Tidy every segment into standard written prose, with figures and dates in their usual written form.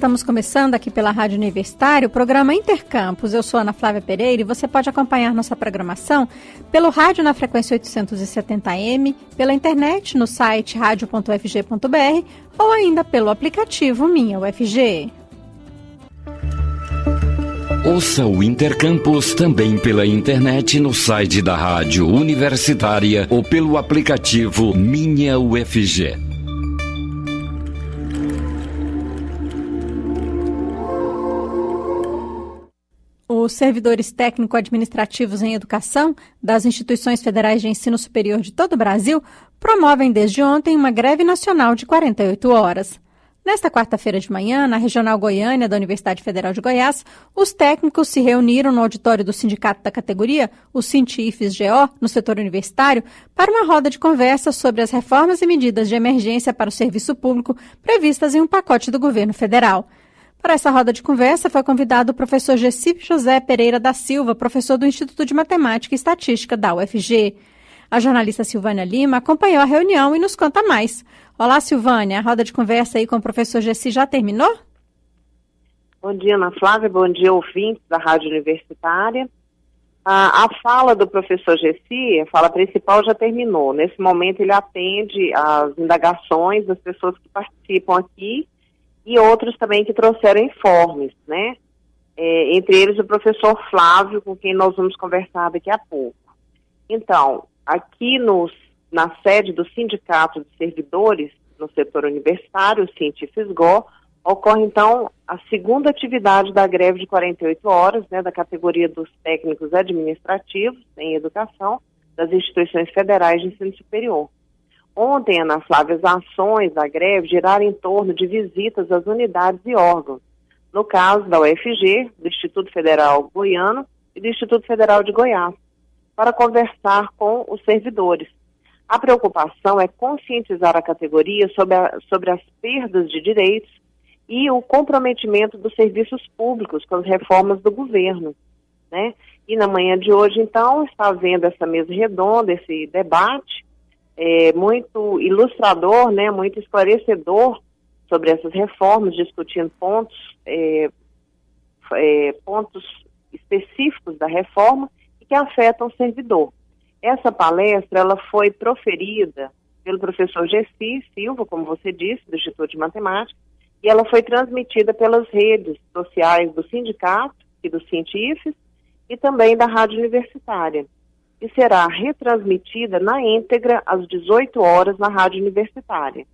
estamos começando aqui pela Rádio Universitária o programa Intercampus. Eu sou Ana Flávia Pereira e você pode acompanhar nossa programação pelo rádio na frequência 870M, pela internet no site radio.ufg.br ou ainda pelo aplicativo Minha UFG. Ouça o Intercampus também pela internet no site da Rádio Universitária ou pelo aplicativo Minha UFG. Os servidores técnico-administrativos em educação das instituições federais de ensino superior de todo o Brasil promovem desde ontem uma greve nacional de 48 horas. Nesta quarta-feira de manhã, na Regional Goiânia da Universidade Federal de Goiás, os técnicos se reuniram no auditório do sindicato da categoria, o Sint-IFES-GO, no setor universitário, para uma roda de conversa sobre as reformas e medidas de emergência para o serviço público previstas em um pacote do governo federal. Para essa roda de conversa foi convidado o professor Gessi José Pereira da Silva, professor do Instituto de Matemática e Estatística da UFG. A jornalista Silvânia Lima acompanhou a reunião e nos conta mais. Olá, Silvânia, a roda de conversa aí com o professor Gessi já terminou? Bom dia, Ana Flávia, bom dia, ouvintes da Rádio Universitária. A fala do professor Gessi, a fala principal já terminou. Nesse momento ele atende às indagações das pessoas que participam aqui e outros também que trouxeram informes, né? Entre eles o professor Flávio, com quem nós vamos conversar daqui a pouco. Então, aqui na sede do Sindicato de Servidores no setor universitário, o Sint-IFES-GO, ocorre então a segunda atividade da greve de 48 horas, né, da categoria dos técnicos administrativos em educação das instituições federais de ensino superior. Ontem, Ana Flávia, as ações da greve giraram em torno de visitas às unidades e órgãos, no caso da UFG, do Instituto Federal Goiano e do Instituto Federal de Goiás, para conversar com os servidores. A preocupação é conscientizar a categoria sobre as perdas de direitos e o comprometimento dos serviços públicos com as reformas do governo, né? E na manhã de hoje, então, está havendo essa mesa redonda, esse debate, muito ilustrador, né, muito esclarecedor sobre essas reformas, discutindo pontos específicos da reforma e que afetam o servidor. Essa palestra ela foi proferida pelo professor Gessi Silva, como você disse, do Instituto de Matemática, e ela foi transmitida pelas redes sociais do sindicato e do Sint-IFES e também da Rádio Universitária. E será retransmitida na íntegra às 18 horas na Rádio Universitária.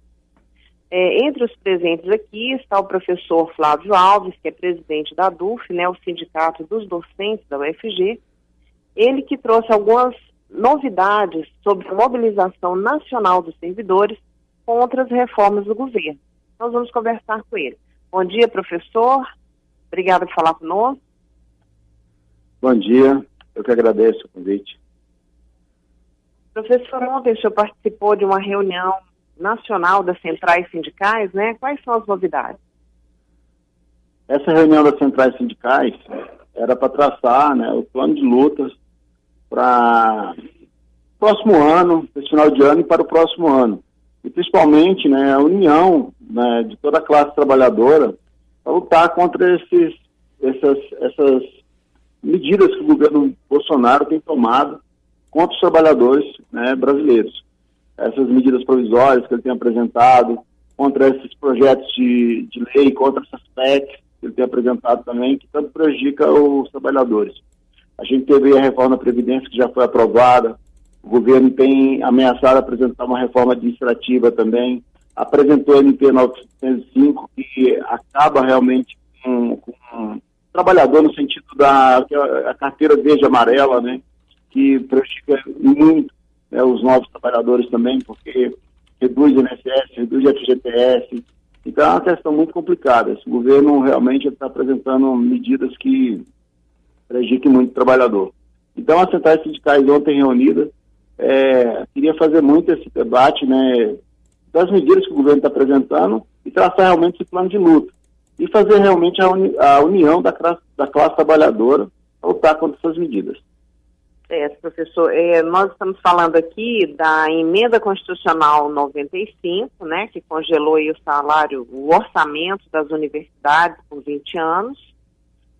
Entre os presentes aqui está o professor Flávio Alves, que é presidente da DUF, né, o Sindicato dos Docentes da UFG, ele que trouxe algumas novidades sobre a mobilização nacional dos servidores contra as reformas do governo. Nós vamos conversar com ele. Bom dia, professor. Obrigada por falar conosco. Bom dia. Eu que agradeço o convite. Professor, ontem o senhor participou de uma reunião nacional das centrais sindicais, né? Quais são as novidades? Essa reunião das centrais sindicais era para traçar, né, o plano de lutas para o próximo ano, esse final de ano e para o próximo ano. E principalmente, né, a união, né, de toda a classe trabalhadora para lutar contra essas medidas que o governo Bolsonaro tem tomado contra os trabalhadores, né, brasileiros. Essas medidas provisórias que ele tem apresentado, contra esses projetos de lei, contra essas PECs que ele tem apresentado também, que tanto prejudica os trabalhadores. A gente teve a reforma da Previdência que já foi aprovada, o governo tem ameaçado apresentar uma reforma administrativa também, apresentou a MP 905, que acaba realmente com o trabalhador no sentido da a carteira verde e amarela, né, que prejudica muito, né, os novos trabalhadores também, porque reduz o INSS, reduz o FGTS. Então é uma questão muito complicada. Esse governo realmente está apresentando medidas que prejudiquem muito o trabalhador. Então as centrais sindicais ontem reunidas, queria fazer muito esse debate, né, das medidas que o governo está apresentando e traçar realmente esse plano de luta. E fazer realmente a união da classe trabalhadora para lutar contra essas medidas. Professor, nós estamos falando aqui da emenda constitucional 95, né, que congelou aí o orçamento das universidades por 20 anos,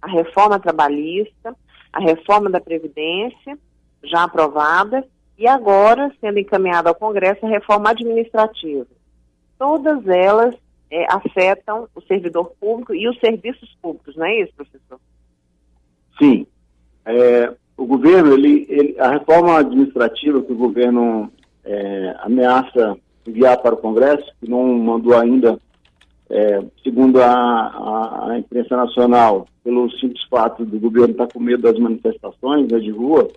a reforma trabalhista, a reforma da Previdência, já aprovada, e agora sendo encaminhada ao Congresso a reforma administrativa. Todas elas afetam o servidor público e os serviços públicos, não é isso, professor? Sim. O governo, a reforma administrativa que o governo ameaça enviar para o Congresso, que não mandou ainda, segundo a imprensa nacional, pelo simples fato do governo estar com medo das manifestações, né, de rua,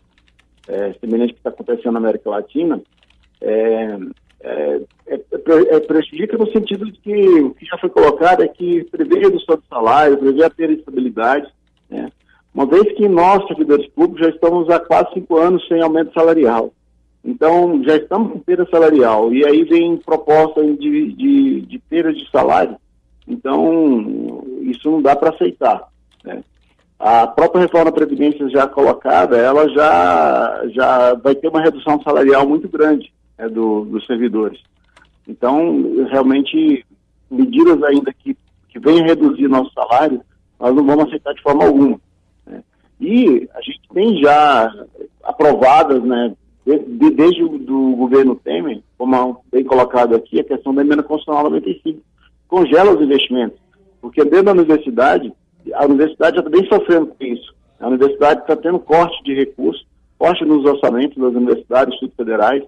semelhante ao que está acontecendo na América Latina, prejudica no sentido de que o que já foi colocado é que prevê redução de salário, prevê a ter estabilidade, né? Uma vez que nós, servidores públicos, já estamos há quase 5 anos sem aumento salarial. Então, já estamos com perda salarial. E aí vem proposta de perda de salário. Então, isso não dá para aceitar, né? A própria reforma da Previdência já colocada, ela já vai ter uma redução salarial muito grande, né, dos servidores. Então, realmente, medidas ainda que venham reduzir nosso salário, nós não vamos aceitar de forma alguma. E a gente tem já aprovadas, né, desde o governo Temer, como bem colocado aqui, a questão da emenda constitucional 95, congela os investimentos, porque dentro da universidade, a universidade já está bem sofrendo com isso. A universidade está tendo corte de recursos, corte nos orçamentos das universidades, institutos federais,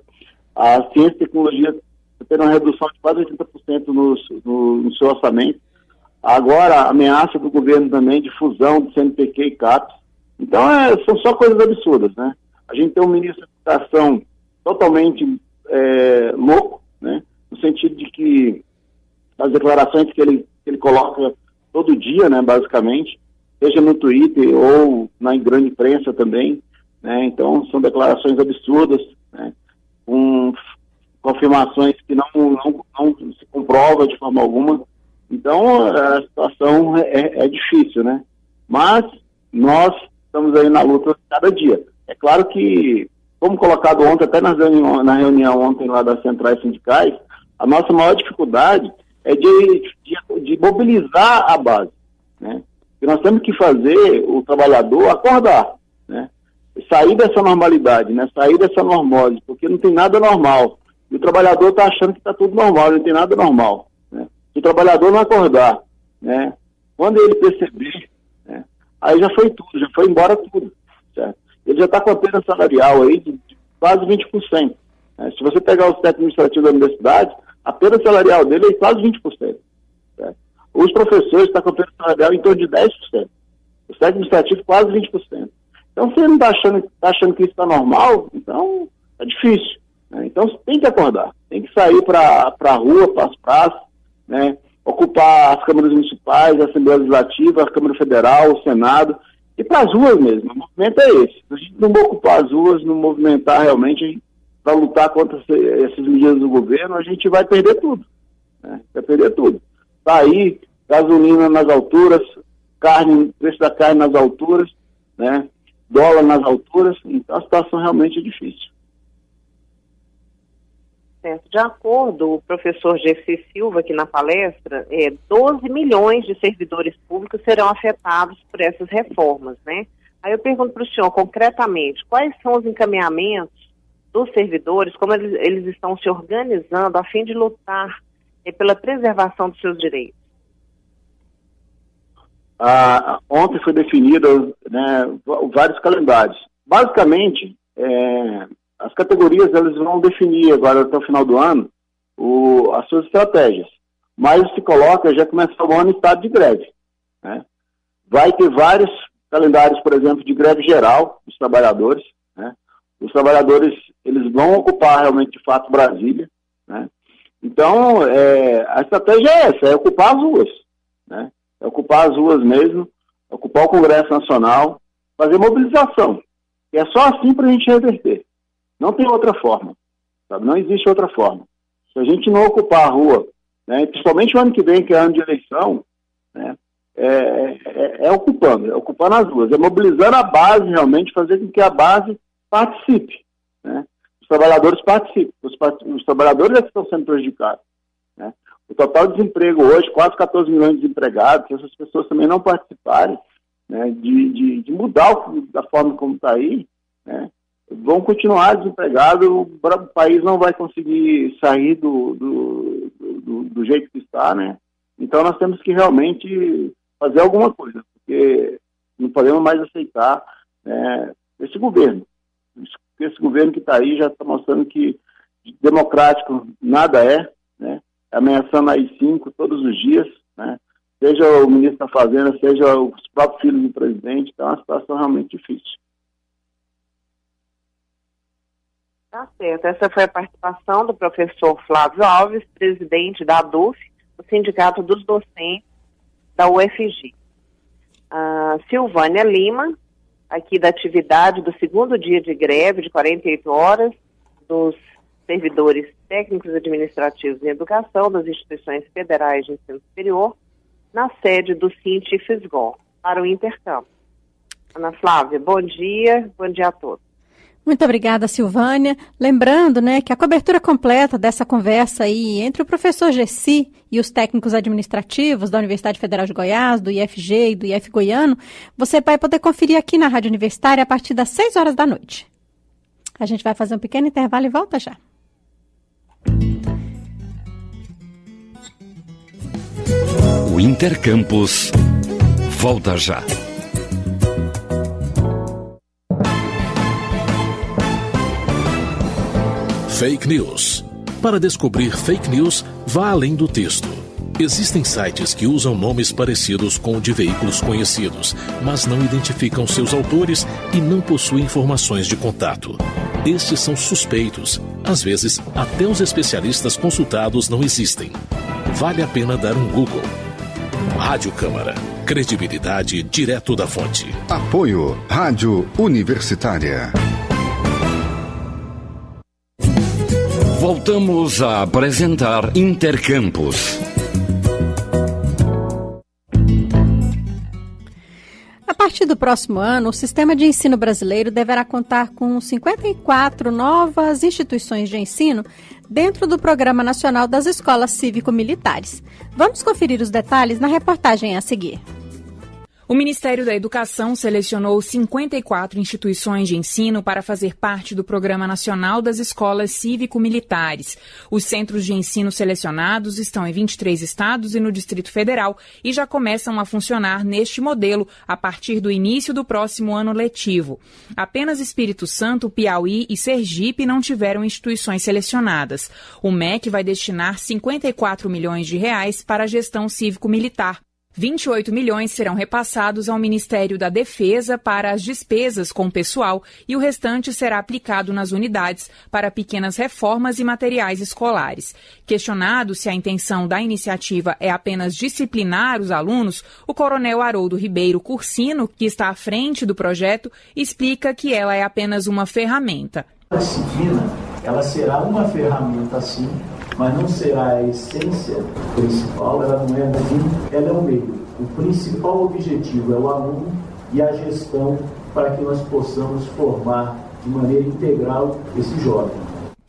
a ciência e tecnologia está tendo uma redução de quase 80% no seu orçamento. Agora, a ameaça do governo também de fusão do CNPq e CAPES. Então, são só coisas absurdas, né? A gente tem um ministro da Educação totalmente louco, né? No sentido de que as declarações que ele coloca todo dia, né, basicamente, seja no Twitter ou na grande imprensa também, né? Então, são declarações absurdas, né? Com afirmações que não se comprova de forma alguma. Então, a situação é difícil, né? Mas nós estamos aí na luta cada dia. É claro que, como colocado ontem, até na reunião ontem lá das centrais sindicais, a nossa maior dificuldade é de mobilizar a base, né? E nós temos que fazer o trabalhador acordar, né? Sair dessa normalidade, né? Sair dessa normose, porque não tem nada normal. E o trabalhador está achando que está tudo normal, não tem nada normal, né? Se o trabalhador não acordar, né? Quando ele perceber, né? Aí já foi tudo, já foi embora tudo, certo? Ele já está com a perda salarial aí de quase 20%. Né? Se você pegar o técnico administrativo da universidade, a perda salarial dele é quase 20%. Certo? Os professores estão com a perda salarial em torno de 10%. O técnico administrativo quase 20%. Então, se ele não está achando que isso está normal, então é difícil, né? Então, tem que acordar. Tem que sair para a rua, para as praças, né? Ocupar as câmaras municipais, a Assembleia Legislativa, a Câmara Federal, o Senado, e para as ruas mesmo. O movimento é esse. Se a gente não ocupar as ruas, não movimentar realmente para lutar contra essas medidas do governo, a gente vai perder tudo, né? Vai perder tudo. Tá aí, gasolina nas alturas, preço da carne nas alturas, né? Dólar nas alturas, então a situação realmente é difícil. Certo. De acordo com o professor Gessi Silva, aqui na palestra, 12 milhões de servidores públicos serão afetados por essas reformas, né? Aí eu pergunto para o senhor, concretamente, quais são os encaminhamentos dos servidores, como eles estão se organizando a fim de lutar pela preservação dos seus direitos? Ontem foi definido, né, vários calendários. Basicamente, as categorias elas vão definir agora até o final do ano as suas estratégias. Mas se coloca, já começou o ano em estado de greve, né? Vai ter vários calendários, por exemplo, de greve geral dos trabalhadores, né? Os trabalhadores eles vão ocupar realmente de fato Brasília, né? Então, a estratégia é essa, é ocupar as ruas, né? É ocupar as ruas mesmo, ocupar o Congresso Nacional, fazer mobilização. E é só assim para a gente reverter. Não tem outra forma, sabe? Não existe outra forma. Se a gente não ocupar a rua, né, principalmente o ano que vem, que é ano de eleição, né, ocupando as ruas, é mobilizando a base realmente, fazer com que a base participe, né? Os trabalhadores participem, os trabalhadores é que estão sendo prejudicados, né? O total de desemprego hoje, quase 14 milhões de desempregados, se essas pessoas também não participarem, né, de mudar da forma como está aí, né, vão continuar desempregados, o país não vai conseguir sair do jeito que está, né? Então nós temos que realmente fazer alguma coisa, porque não podemos mais aceitar, né, esse governo. Esse governo que está aí já está mostrando que democrático nada é, né? Ameaçando a AI-5 todos os dias, né? Seja o ministro da Fazenda, seja os próprios filhos do presidente. Então é uma situação realmente difícil. Tá certo. Essa foi a participação do professor Flávio Alves, presidente da ADUF, o Sindicato dos Docentes da UFG. A Silvânia Lima, aqui da atividade do segundo dia de greve de 48 horas dos servidores técnicos administrativos em educação das instituições federais de ensino superior, na sede do Cinti Fisgol, para o intercâmbio. Ana Flávia, bom dia a todos. Muito obrigada, Silvânia. Lembrando, né, que a cobertura completa dessa conversa aí entre o professor Gessi e os técnicos administrativos da Universidade Federal de Goiás, do IFG e do IF Goiano, você vai poder conferir aqui na Rádio Universitária a partir das 6 horas da noite. A gente vai fazer um pequeno intervalo e volta já. O Intercampus volta já. Fake News. Para descobrir fake news, vá além do texto. Existem sites que usam nomes parecidos com o de veículos conhecidos, mas não identificam seus autores e não possuem informações de contato. Estes são suspeitos. Às vezes, até os especialistas consultados não existem. Vale a pena dar um Google. Rádio Câmara. Credibilidade direto da fonte. Apoio Rádio Universitária. Voltamos a apresentar Intercampus. A partir do próximo ano, o sistema de ensino brasileiro deverá contar com 54 novas instituições de ensino dentro do Programa Nacional das Escolas Cívico-Militares. Vamos conferir os detalhes na reportagem a seguir. O Ministério da Educação selecionou 54 instituições de ensino para fazer parte do Programa Nacional das Escolas Cívico-Militares. Os centros de ensino selecionados estão em 23 estados e no Distrito Federal e já começam a funcionar neste modelo a partir do início do próximo ano letivo. Apenas Espírito Santo, Piauí e Sergipe não tiveram instituições selecionadas. O MEC vai destinar 54 milhões de reais para a gestão cívico-militar. 28 milhões serão repassados ao Ministério da Defesa para as despesas com o pessoal e o restante será aplicado nas unidades para pequenas reformas e materiais escolares. Questionado se a intenção da iniciativa é apenas disciplinar os alunos, o coronel Haroldo Ribeiro Cursino, que está à frente do projeto, explica que ela é apenas uma ferramenta. A disciplina, ela será uma ferramenta sim, mas não será a essência principal, ela não é o fim, ela é o meio. O principal objetivo é o aluno e a gestão para que nós possamos formar de maneira integral esse jovem.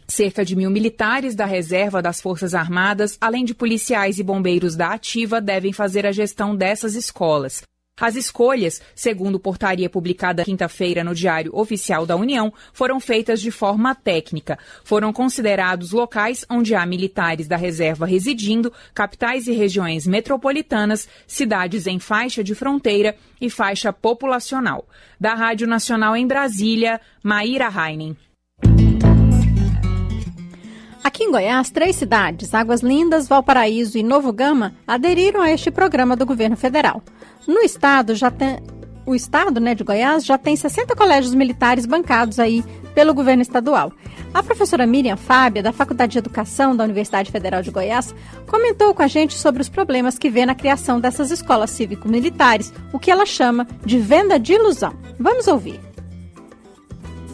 Cerca de 1.000 militares da reserva das Forças Armadas, além de policiais e bombeiros da ativa, devem fazer a gestão dessas escolas. As escolhas, segundo portaria publicada quinta-feira no Diário Oficial da União, foram feitas de forma técnica. Foram considerados locais onde há militares da reserva residindo, capitais e regiões metropolitanas, cidades em faixa de fronteira e faixa populacional. Da Rádio Nacional em Brasília, Maíra Heinen. Aqui em Goiás, 3 cidades, Águas Lindas, Valparaíso e Novo Gama, aderiram a este programa do governo federal. No estado, o estado de Goiás já tem 60 colégios militares bancados aí pelo governo estadual. A professora Miriam Fábia, da Faculdade de Educação da Universidade Federal de Goiás, comentou com a gente sobre os problemas que vê na criação dessas escolas cívico-militares, o que ela chama de venda de ilusão. Vamos ouvir.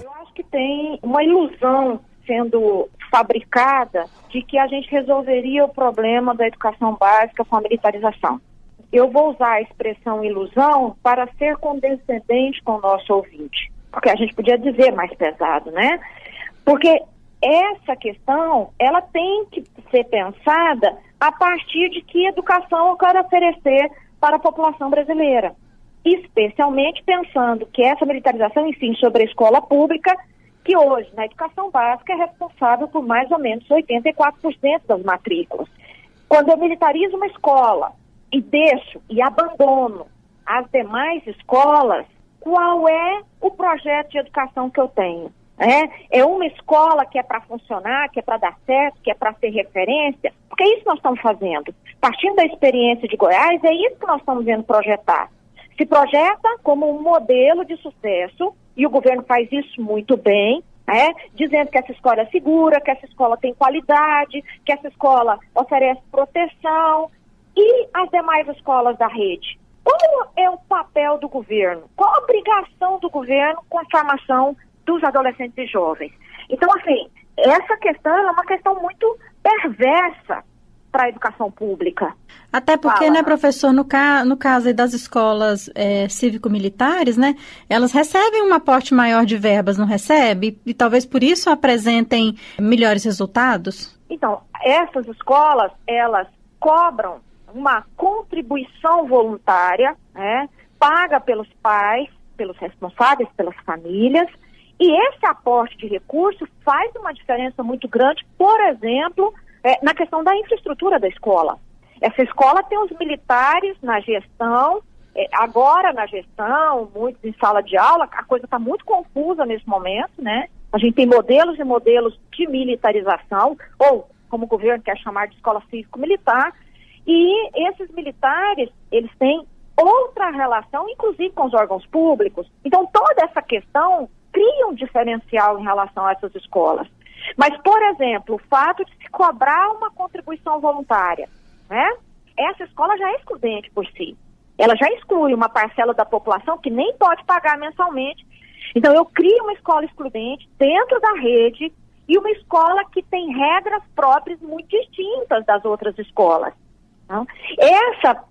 Eu acho que tem uma ilusão sendo fabricada de que a gente resolveria o problema da educação básica com a militarização. Eu vou usar a expressão ilusão para ser condescendente com o nosso ouvinte. porque a gente podia dizer mais pesado, né? Porque essa questão, ela tem que ser pensada a partir de que educação eu quero oferecer para a população brasileira. Especialmente pensando que essa militarização incide sobre a escola pública, que hoje, na educação básica, é responsável por mais ou menos 84% das matrículas. Quando eu militarizo uma escola e deixo e abandono as demais escolas, qual é o projeto de educação que eu tenho? É uma escola que é para funcionar, que é para dar certo, que é para ser referência? Porque é isso que nós estamos fazendo. Partindo da experiência de Goiás, é isso que nós estamos vendo projetar. Se projeta como um modelo de sucesso, e o governo faz isso muito bem, dizendo que essa escola é segura, que essa escola tem qualidade, que essa escola oferece proteção. E as demais escolas da rede? Qual é o papel do governo? Qual a obrigação do governo com a formação dos adolescentes e jovens? Então, assim, essa questão é uma questão muito perversa para a educação pública. Até porque, né, professor, no caso aí das escolas cívico-militares, né, elas recebem um aporte maior de verbas, não recebe? E talvez por isso apresentem melhores resultados? Então, essas escolas, elas cobram uma contribuição voluntária, paga pelos pais, pelos responsáveis, pelas famílias, e esse aporte de recursos faz uma diferença muito grande, por exemplo, na questão da infraestrutura da escola. Essa escola tem os militares na gestão, agora na gestão, muitos em sala de aula, a coisa está muito confusa nesse momento, né? A gente tem modelos e modelos de militarização, ou como o governo quer chamar de escola cívico-militar, e esses militares, eles têm outra relação, inclusive com os órgãos públicos. Então, toda essa questão cria um diferencial em relação a essas escolas. Mas, por exemplo, o fato de se cobrar uma contribuição voluntária, essa escola já é excludente por si. Ela já exclui uma parcela da população que nem pode pagar mensalmente. Então, eu crio uma escola excludente dentro da rede e uma escola que tem regras próprias muito distintas das outras escolas. Então,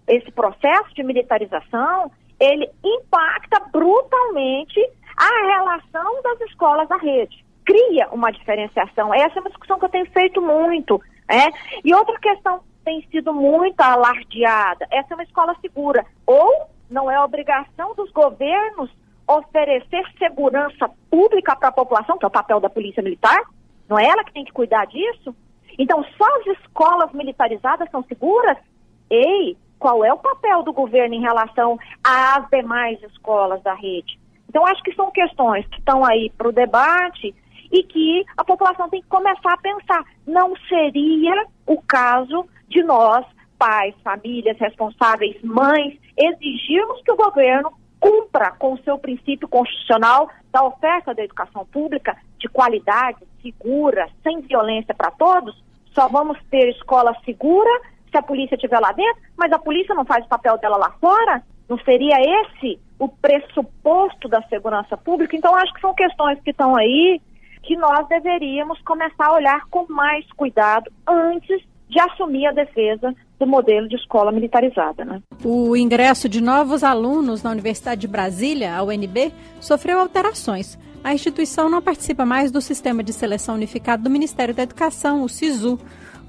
esse processo de militarização, ele impacta brutalmente a relação das escolas da rede. Cria uma diferenciação. Essa é uma discussão que eu tenho feito muito. E outra questão que tem sido muito alardeada, essa é uma escola segura. Ou não é obrigação dos governos oferecer segurança pública para a população, que é o papel da polícia militar? Não é ela que tem que cuidar disso? Então, só as escolas militarizadas são seguras? Qual é o papel do governo em relação às demais escolas da rede? Então, acho que são questões que estão aí para o debate e que a população tem que começar a pensar. Não seria o caso de nós, pais, famílias, responsáveis, mães, exigirmos que o governo cumpra com o seu princípio constitucional da oferta da educação pública de qualidade, segura, sem violência para todos? Só vamos ter escola segura se a polícia estiver lá dentro, mas a polícia não faz o papel dela lá fora? Não seria esse o pressuposto da segurança pública? Então, acho que são questões que estão aí que nós deveríamos começar a olhar com mais cuidado antes de assumir a defesa do modelo de escola militarizada, né? O ingresso de novos alunos na Universidade de Brasília, a UNB, sofreu alterações. A instituição não participa mais do Sistema de Seleção Unificado do Ministério da Educação, o SISU.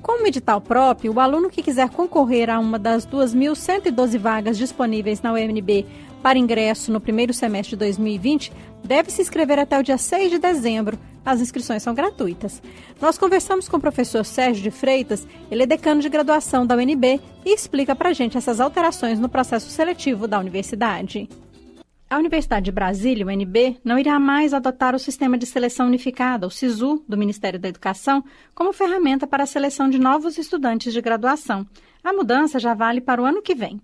Com um edital próprio, o aluno que quiser concorrer a uma das 2.112 vagas disponíveis na UNB para ingresso no primeiro semestre de 2020 deve se inscrever até o dia 6 de dezembro. As inscrições são gratuitas. Nós conversamos com o professor Sérgio de Freitas, ele é decano de graduação da UNB e explica para a gente essas alterações no processo seletivo da universidade. A Universidade de Brasília, UNB, não irá mais adotar o Sistema de Seleção Unificada, o SISU, do Ministério da Educação, como ferramenta para a seleção de novos estudantes de graduação. A mudança já vale para o ano que vem.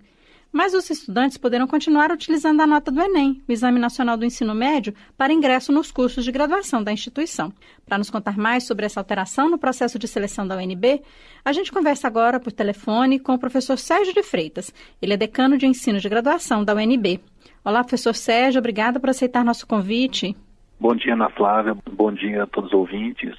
Mas os estudantes poderão continuar utilizando a nota do Enem, o Exame Nacional do Ensino Médio, para ingresso nos cursos de graduação da instituição. Para nos contar mais sobre essa alteração no processo de seleção da UNB, a gente conversa agora por telefone com o professor Sérgio de Freitas. Ele é decano de ensino de graduação da UNB. Olá, professor Sérgio, obrigada por aceitar nosso convite. Bom dia, Ana Flávia, bom dia a todos os ouvintes.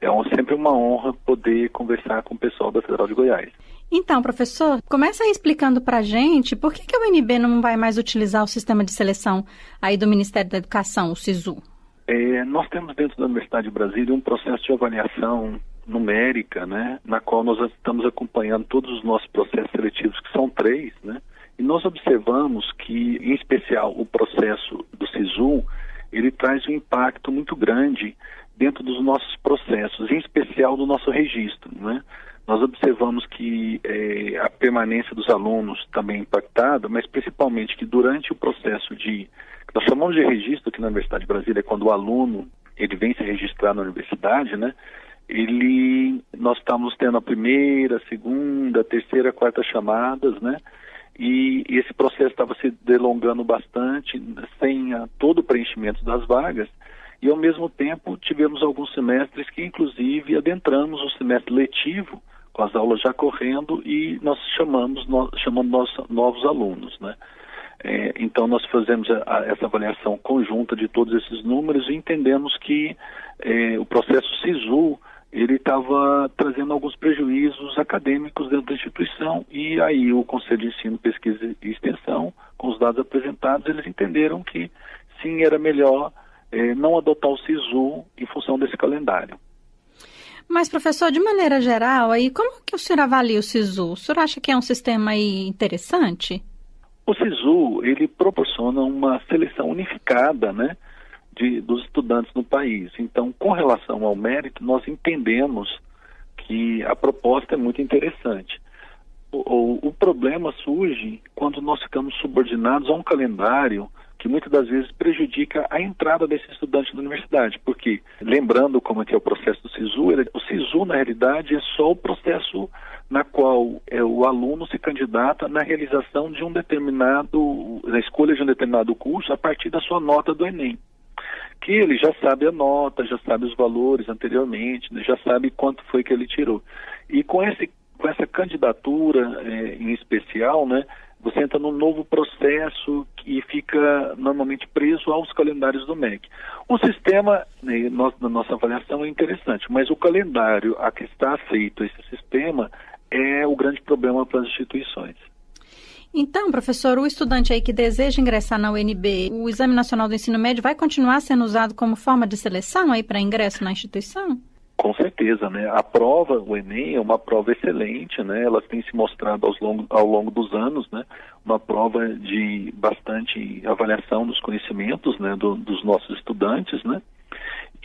É sempre uma honra poder conversar com o pessoal da Federal de Goiás. Então, professor, começa aí explicando para a gente por que a UNB não vai mais utilizar o sistema de seleção aí do Ministério da Educação, o SISU. Nós temos dentro da Universidade de Brasília um processo de avaliação numérica, né, na qual nós estamos acompanhando todos os nossos processos seletivos, que são 3, né, e nós observamos que, em especial, o processo do SISU, ele traz um impacto muito grande dentro dos nossos processos, em especial do nosso registro, né. Nós observamos que a permanência dos alunos também é impactada, mas principalmente que durante o processo nós chamamos de registro aqui na Universidade de Brasília, quando o aluno ele vem se registrar na universidade, né? Nós estamos tendo a primeira, segunda, terceira, quarta chamadas, né? E esse processo estava se delongando bastante, sem todo o preenchimento das vagas, e ao mesmo tempo tivemos alguns semestres que inclusive adentramos o semestre letivo, com as aulas já correndo, e nós chamamos novos alunos, né? Então nós fazemos essa avaliação conjunta de todos esses números e entendemos que o processo SISU ele estava trazendo alguns prejuízos acadêmicos dentro da instituição, e aí o Conselho de Ensino, Pesquisa e Extensão, com os dados apresentados, eles entenderam que sim, era melhor não adotar o SISU em função desse calendário. Mas, professor, de maneira geral, aí, como que o senhor avalia o SISU? O senhor acha que é um sistema aí interessante? O SISU, ele proporciona uma seleção unificada, né, dos estudantes no país. Então, com relação ao mérito, nós entendemos que a proposta é muito interessante. O problema surge quando nós ficamos subordinados a um calendário que muitas das vezes prejudica a entrada desse estudante na universidade, porque, lembrando como é que é o processo do SISU, o SISU, na realidade, é só o processo na qual o aluno se candidata na realização na escolha de um determinado curso a partir da sua nota do Enem, que ele já sabe a nota, já sabe os valores anteriormente, né, já sabe quanto foi que ele tirou. E com essa candidatura em especial, né, você entra num novo processo e fica normalmente preso aos calendários do MEC. O sistema, na nossa avaliação, é interessante, mas o calendário a que está feito esse sistema é o grande problema para as instituições. Então, professor, o estudante aí que deseja ingressar na UNB, o Exame Nacional do Ensino Médio vai continuar sendo usado como forma de seleção aí para ingresso na instituição? Com certeza, né? A prova, o Enem, é uma prova excelente, né? Ela tem se mostrado ao longo dos anos, né? Uma prova de bastante avaliação dos conhecimentos, né? Dos nossos estudantes, né?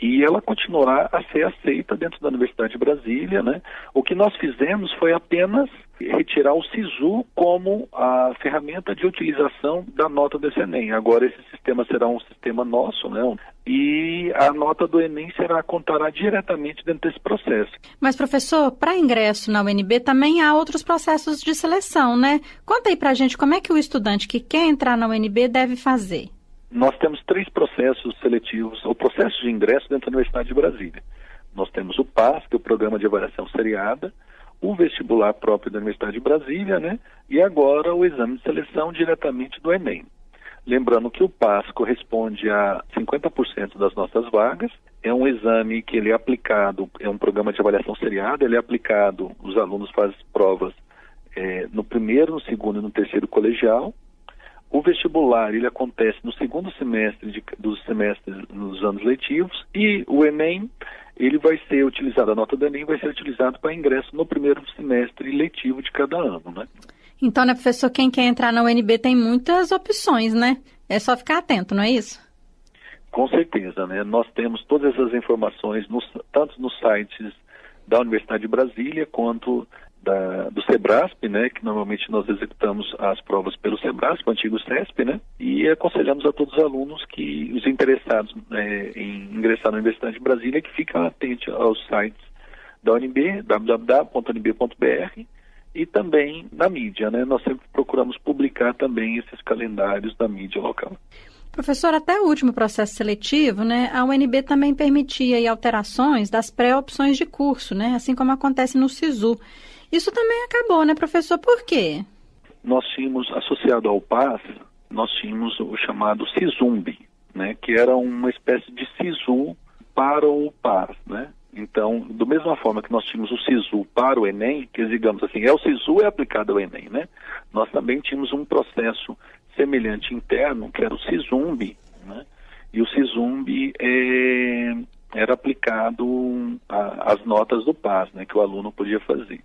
E ela continuará a ser aceita dentro da Universidade de Brasília, né? O que nós fizemos foi apenas retirar o SISU como a ferramenta de utilização da nota desse Enem. Agora esse sistema será um sistema nosso, né? E a nota do Enem contará diretamente dentro desse processo. Mas, professor, para ingresso na UNB também há outros processos de seleção, né? Conta aí pra gente como é que o estudante que quer entrar na UNB deve fazer. Nós temos 3 processos seletivos, ou processos de ingresso dentro da Universidade de Brasília. Nós temos o PAS, que é o Programa de Avaliação Seriada, o vestibular próprio da Universidade de Brasília, né? E agora o exame de seleção diretamente do Enem. Lembrando que o PAS corresponde a 50% das nossas vagas, é um exame que ele é aplicado, é um programa de avaliação seriada, ele é aplicado, os alunos fazem provas no primeiro, no segundo e no terceiro colegial. O vestibular, ele acontece no segundo semestre dos semestres nos anos letivos, e o Enem, ele vai ser utilizado, a nota do Enem vai ser utilizado para ingresso no primeiro semestre letivo de cada ano, né? Então, né, professor, quem quer entrar na UNB tem muitas opções, né? É só ficar atento, não é isso? Com certeza, né? Nós temos todas essas informações, tanto nos sites da Universidade de Brasília, quanto do SEBRASP, né, que normalmente nós executamos as provas pelo SEBRASP, o antigo CESP, né, e aconselhamos a todos os alunos os interessados em ingressar na Universidade de Brasília, que fiquem atentos aos sites da UNB, www.unb.br, e também na mídia, né, nós sempre procuramos publicar também esses calendários da mídia local. Professor, até o último processo seletivo, né, a UNB também permitia aí alterações das pré-opções de curso, né, assim como acontece no SISU. Isso também acabou, né, professor? Por quê? Nós tínhamos, associado ao PAS, nós tínhamos o chamado SISUMB, né, que era uma espécie de SISU para o PAS, né? Então, da mesma forma que nós tínhamos o SISU para o Enem, que digamos assim, o SISU é aplicado ao Enem, né? Nós também tínhamos um processo semelhante interno, que era o SISUMB, né? E o SISUMB era aplicado às notas do PAS, né, que o aluno podia fazer.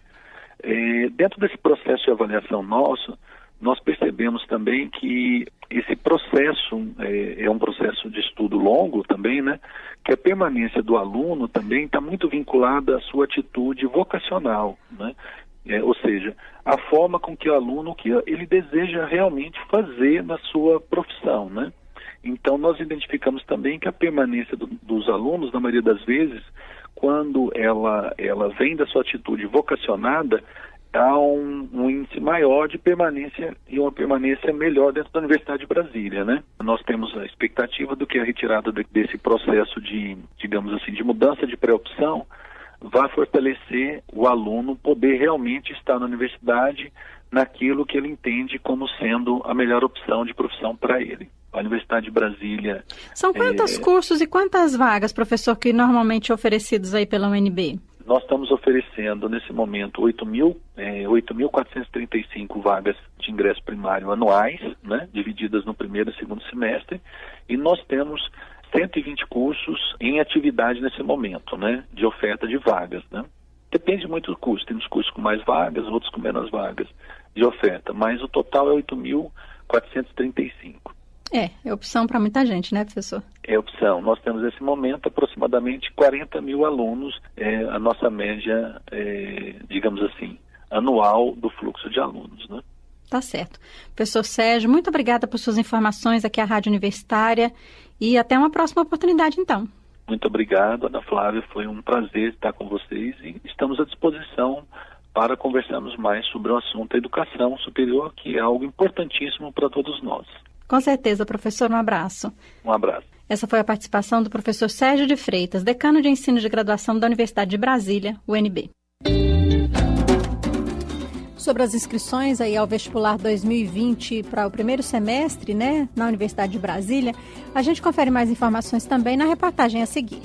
Dentro desse processo de avaliação nosso, nós percebemos também que esse processo é um processo de estudo longo também, né, que a permanência do aluno também está muito vinculada à sua atitude vocacional, né? Ou seja, a forma com que o aluno, que ele deseja realmente fazer na sua profissão, né? Então, nós identificamos também que a permanência dos alunos, na maioria das vezes, quando ela vem da sua atitude vocacionada, há um índice maior de permanência e uma permanência melhor dentro da Universidade de Brasília, né? Nós temos a expectativa do que a retirada desse processo de, digamos assim, de mudança de pré-opção vai fortalecer o aluno poder realmente estar na universidade naquilo que ele entende como sendo a melhor opção de profissão para ele. A Universidade de Brasília... São quantos cursos e quantas vagas, professor, que normalmente oferecidos aí pela UNB? Nós estamos oferecendo, nesse momento, 8.435 vagas de ingresso primário anuais, né, divididas no primeiro e segundo semestre, e nós temos 120 cursos em atividade nesse momento, né, de oferta de vagas, né. Depende muito do curso, temos cursos com mais vagas, outros com menos vagas de oferta, mas o total é 8.435. É opção para muita gente, né, professor? É opção. Nós temos nesse momento aproximadamente 40 mil alunos, a nossa média, digamos assim, anual do fluxo de alunos, né? Tá certo. Professor Sérgio, muito obrigada por suas informações aqui à Rádio Universitária e até uma próxima oportunidade, então. Muito obrigado, Ana Flávia. Foi um prazer estar com vocês e estamos à disposição para conversarmos mais sobre o assunto da educação superior, que é algo importantíssimo para todos nós. Com certeza, professor, um abraço. Um abraço. Essa foi a participação do professor Sérgio de Freitas, decano de ensino de graduação da Universidade de Brasília, UNB. Sobre as inscrições aí ao vestibular 2020 para o primeiro semestre, né, na Universidade de Brasília, a gente confere mais informações também na reportagem a seguir.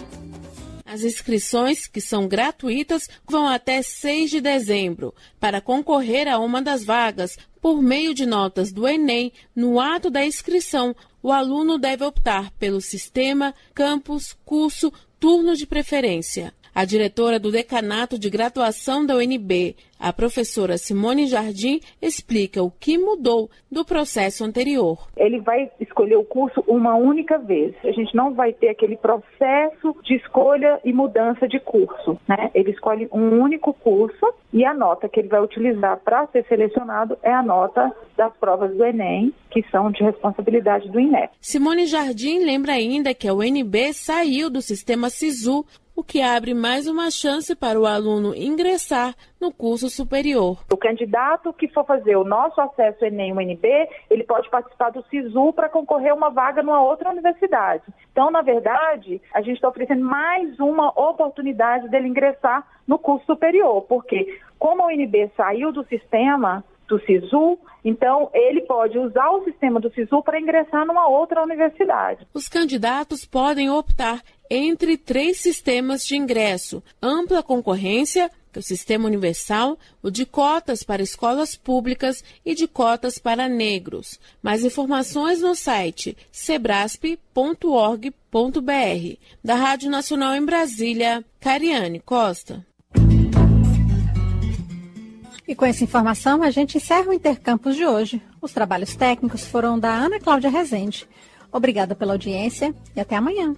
As inscrições, que são gratuitas, vão até 6 de dezembro. Para concorrer a uma das vagas, por meio de notas do Enem, no ato da inscrição, o aluno deve optar pelo sistema, campus, curso, turno de preferência. A diretora do Decanato de Graduação da UNB, a professora Simone Jardim, explica o que mudou do processo anterior. Ele vai escolher o curso uma única vez. A gente não vai ter aquele processo de escolha e mudança de curso, né? Ele escolhe um único curso e a nota que ele vai utilizar para ser selecionado é a nota das provas do Enem, que são de responsabilidade do INEP. Simone Jardim lembra ainda que a UNB saiu do sistema SISU, o que abre mais uma chance para o aluno ingressar no curso superior. O candidato que for fazer o nosso acesso Enem-UNB, ele pode participar do SISU para concorrer a uma vaga numa outra universidade. Então, na verdade, a gente está oferecendo mais uma oportunidade dele ingressar no curso superior, porque como a UNB saiu do sistema do SISU, então ele pode usar o sistema do SISU para ingressar numa outra universidade. Os candidatos podem optar entre 3 sistemas de ingresso: ampla concorrência, que é o Sistema Universal, o de cotas para escolas públicas e de cotas para negros. Mais informações no site sebrasp.org.br. Da Rádio Nacional em Brasília, Cariane Costa. E com essa informação, a gente encerra o Intercampus de hoje. Os trabalhos técnicos foram da Ana Cláudia Rezende. Obrigada pela audiência e até amanhã.